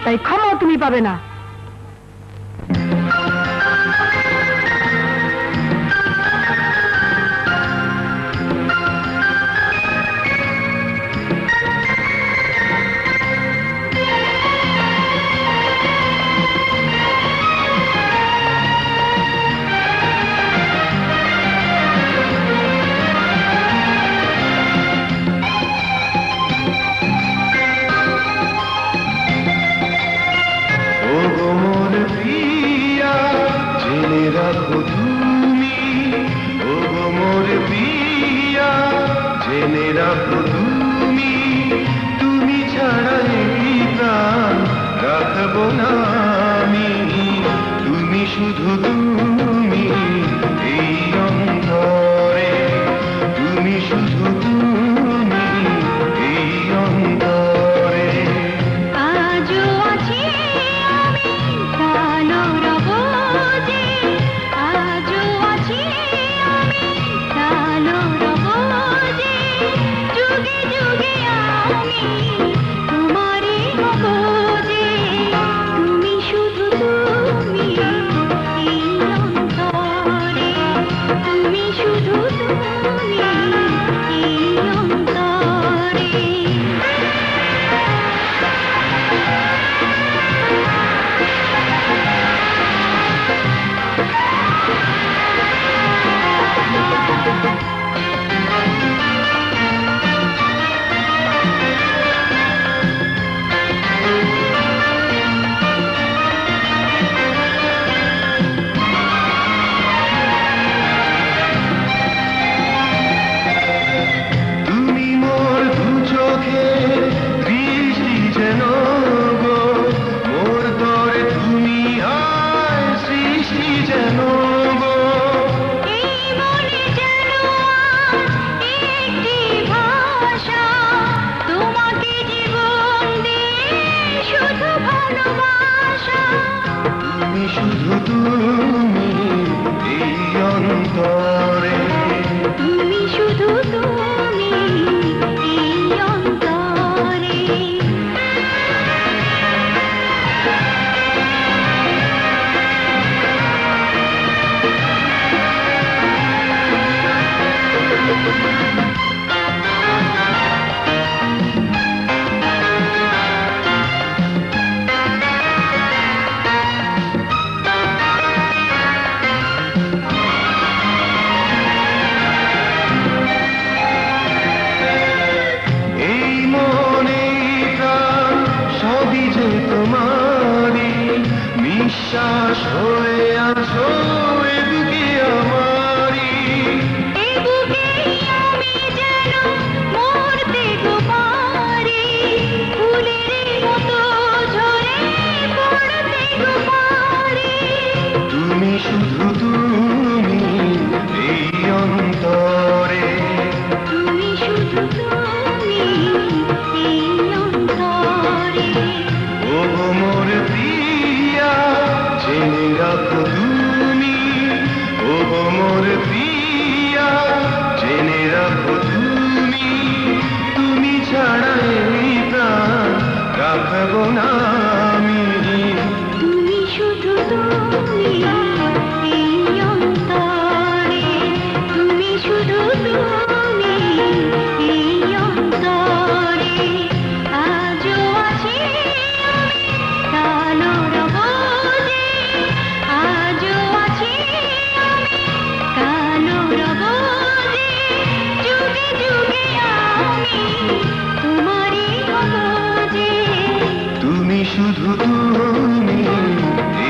তাই ক্ষমাও তুমি পাবে না। তুমি ছাড়া এই প্রাণ রাখবো না আমি, তুমি শুধু তুমি এই অন্তরে, তুমি শুধু তুমি এই অন্তরে। আজও আছি আমি কালো রব যে, আজও আছি আমি কালো রব যে, যুগে যুগে আমি তোমারই হব যে, তুমি শুধু তুমি এই অন্তরে, তুমি শুধু তুমি এই অন্তরে। তুমি মোর দু চোখে দৃষ্টি যেন গো, মোর তরে তুমি হয় সৃষ্টি যেন গো। এই মনে যেন আজ একটি ভাষা, তোমাকে জীবন দিয়ে শুধু ভালোবাসা। তুমি শুধু তুমি এই অন্তরে, তুমি শুধু তুমি এই অন্তরে। এই মনে প্রাণ সবই যে তোমারই, নিঃশ্বাস হয়ে আছো এ বুকে আমারই। এই বুকেই আমি যেন মরতে গো পারি, ফুলের মতো ঝরে পড়তে গো পারি। তুমি শুধু তুমি এই অন্তরে, তুমি শুধু তুমি এই অন্তরে। ও মোর প্রিয়া জেনে রাখো তুমি, ও মোর প্রিয়া জেনে রাখো তুমি, তুমি ছাড়া এই প্রাণ রাখবো না আমি, তুমি শুধু তুমি এই অন্তরে, তুমি শুধু তুমি এই অন্তরে। আজও আছি আমি কালো রব যে, আজও আছি আমি কালো রব যে, যুগে যুগে আমি তোমারই হব যে। তুমি শুধু তুমি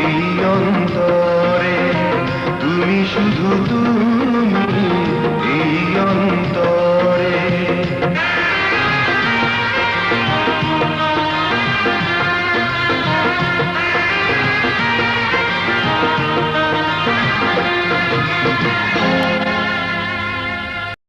এই অন্তরে, তুমি শুধু তুমি